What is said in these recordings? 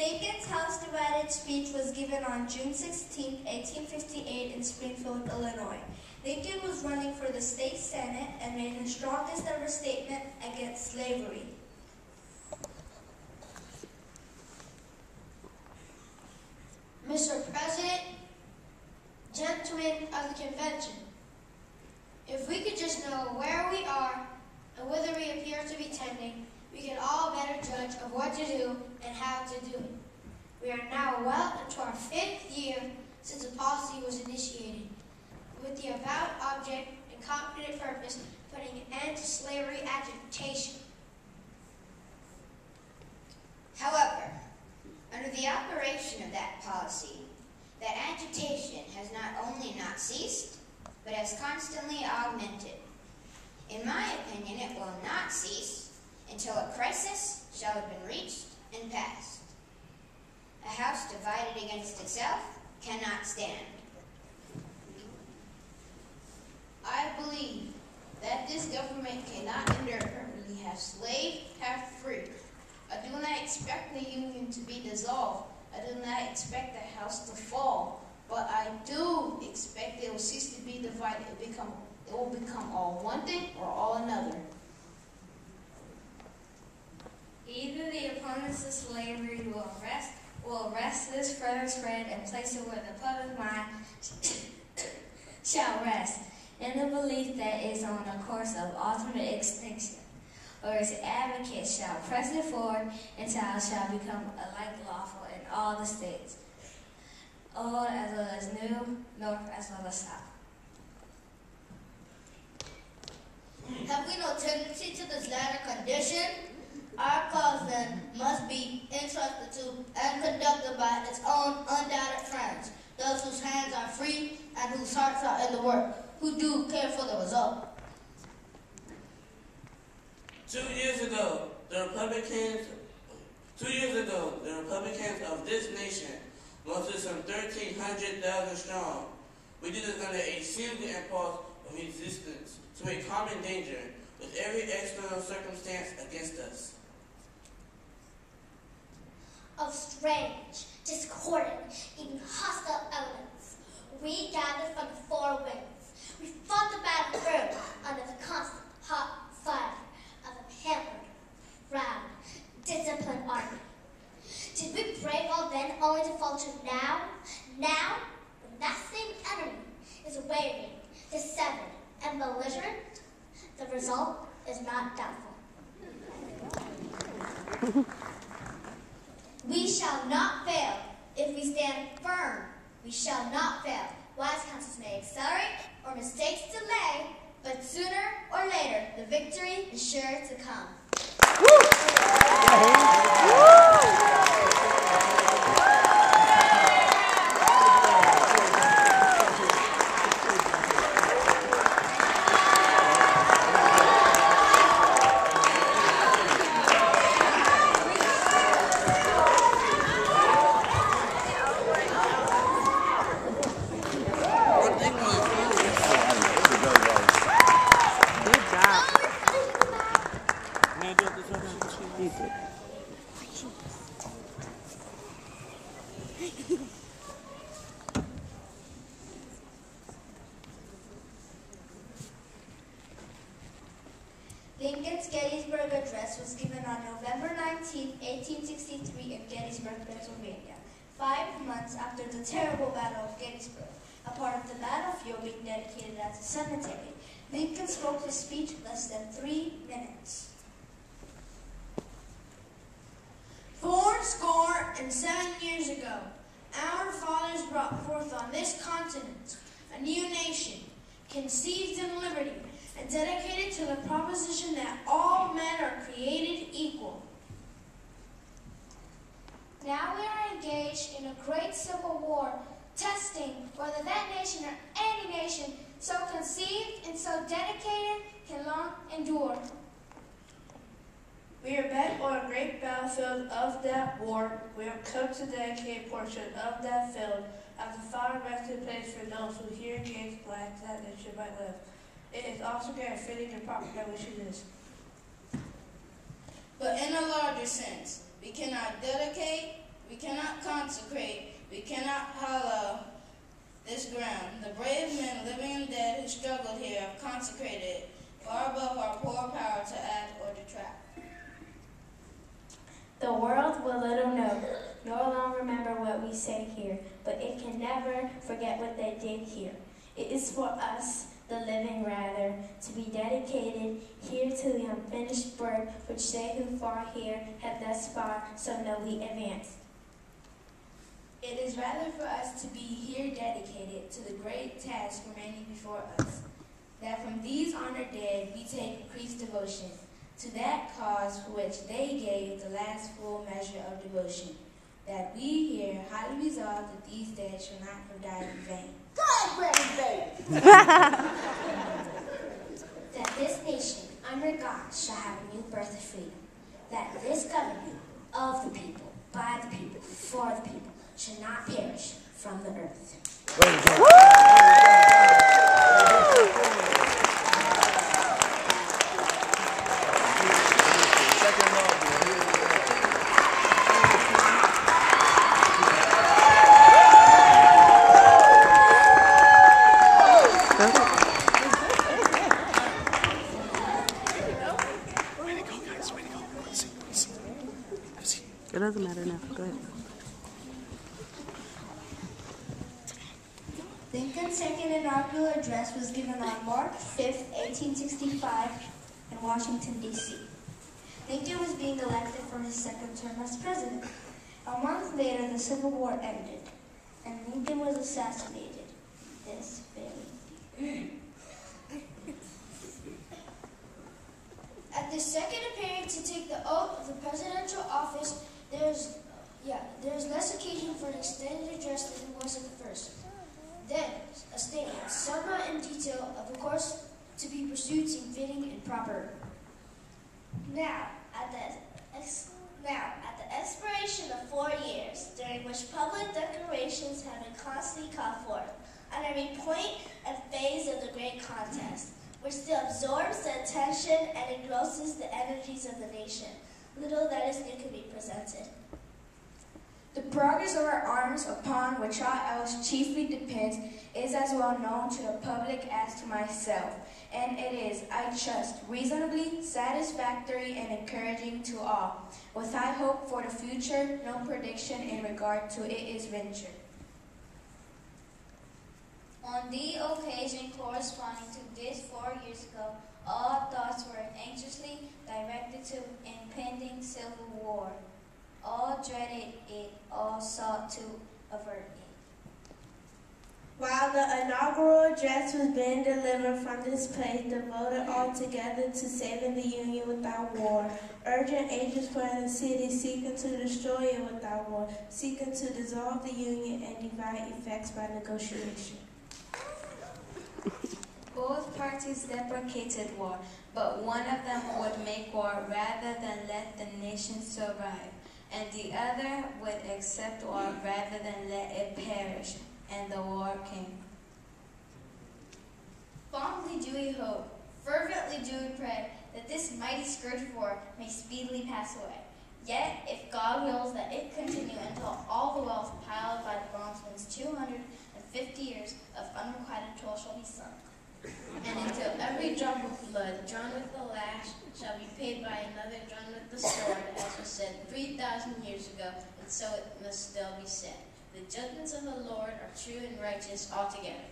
Lincoln's House-divided speech was given on June 16, 1858 in Springfield, Illinois. Lincoln was running for the state senate and made his strongest ever statement against slavery. Mr. President, gentlemen of the convention, if we could just know where we are and whither we appear to be tending, we can all better judge of what to do and how to do it. We are now well into our 5th year since the policy was initiated, with the avowed object and confident purpose putting an end to slavery agitation. However, under the operation of that policy, that agitation has not only not ceased, but has constantly augmented. In my opinion, it will not cease until a crisis shall have been reached and passed. A house divided against itself cannot stand. I believe that this government cannot endure permanently have slave, have free. I do not expect the union to be dissolved. I do not expect the house to fall, but I do expect it will cease to be divided. It will become all one thing or all another. Either the opponents of slavery will arrest this further spread and place it where the public mind shall rest, in the belief that it is on a course of ultimate extinction, or its advocates shall press it forward until it shall become alike lawful in all the states, old as well as new, north as well as south. Have we no tendency to this latter condition? Our cause then must be entrusted to and conducted by its own undoubted friends, those whose hands are free and whose hearts are in the work, who do care for the result. 2 years ago, the Republicans of this nation mustered some 1,300,000 strong. We did this under a single impulse of resistance to a common danger, with every external circumstance against us. Of strange, discordant, even hostile elements, we gathered from the four winds. We fought the battle through under the constant hot fire of a hampered, round, disciplined army. Did we brave all then only to falter now? Now, when that same enemy is wavering, dissevered, and belligerent, the result is not doubtful. We shall not fail. If we stand firm, we shall not fail. Wise counsels may accelerate or mistakes delay, but sooner or later, the victory is sure to come. Lincoln's Gettysburg Address was given on November 19, 1863 in Gettysburg, Pennsylvania, 5 months after the terrible Battle of Gettysburg, a part of the battlefield being dedicated as a cemetery. Lincoln spoke his speech less than 3 minutes. 407 years ago, our fathers brought forth on this continent a new nation, conceived in liberty, and dedicated to the proposition that all men are created equal. Now we are engaged in a great civil war, testing whether that nation or any nation so conceived and so dedicated can long endure. We are back on a great battlefield of that war. We have come to dedicate a portion of that field as a final resting place for those who here against blacks that nation might live. It is also very fitting and proper that we should this. But in a larger sense, we cannot dedicate, we cannot consecrate, we cannot hallow this ground. The brave men, living and dead, who struggled here have consecrated it, far above our poor power to add or detract. The world will little know, nor long remember what we say here, but it can never forget what they did here. It is for us, the living rather, to be dedicated here to the unfinished work which they who far here have thus far so nobly advanced. It is rather for us to be here dedicated to the great task remaining before us, that from these honored dead we take increased devotion to that cause for which they gave the last full measure of devotion, that we here highly resolve that these dead shall not have died in vain. That this nation, under God, shall have a new birth of freedom. That this government of the people, by the people, for the people, shall not perish from the earth. It doesn't matter now. Go ahead. Lincoln's second inaugural address was given on March 5th, 1865 in Washington, D.C. Lincoln was being elected for his second term as president. A month later, the Civil War ended, and Lincoln was assassinated this very day. At the second appearance to take the oath of the presidential office, there's less occasion for an extended address than there was at the first. Then, a statement, somewhat in detail, of the course to be pursued seemed fitting and proper. Now, at the expiration of 4 years, during which public declarations have been constantly called forth, on every point and phase of the great contest, which still absorbs the attention and engrosses the energies of the nation, little that is new can be presented. The progress of our arms, upon which all else chiefly depends, is as well known to the public as to myself, and it is, I trust, reasonably satisfactory and encouraging to all. With high hope for the future, no prediction in regard to it is ventured. On the occasion corresponding to this 4 years ago, all thoughts were anxiously directed to impending civil war. All dreaded it, all sought to avert it. While the inaugural address was being delivered from this place, devoted altogether to saving the Union without war, urgent agents were in the city seeking to destroy it without war, seeking to dissolve the Union and divide effects by negotiation. Both parties deprecated war, but one of them would make war rather than let the nation survive, and the other would accept war rather than let it perish, and the war came. Fondly do we hope, fervently do we pray, that this mighty scourge of war may speedily pass away. Yet, if God wills that it continue until all the wealth piled by the bondsman's 250 years of unrequited toil shall be sunk, And until every drop of blood drawn with the lash shall be paid by another drawn with the sword, as was said 3,000 years ago, and so it must still be said. The judgments of the Lord are true and righteous altogether.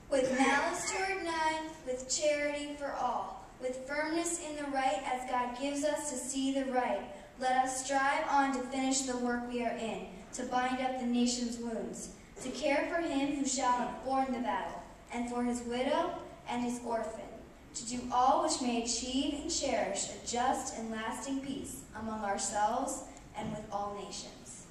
with malice toward none, with charity for all, with firmness in the right as God gives us to see the right. Let us strive on to finish the work we are in, to bind up the nation's wounds, to care for him who shall have borne the battle, and for his widow and his orphan, to do all which may achieve and cherish a just and lasting peace among ourselves and with all nations.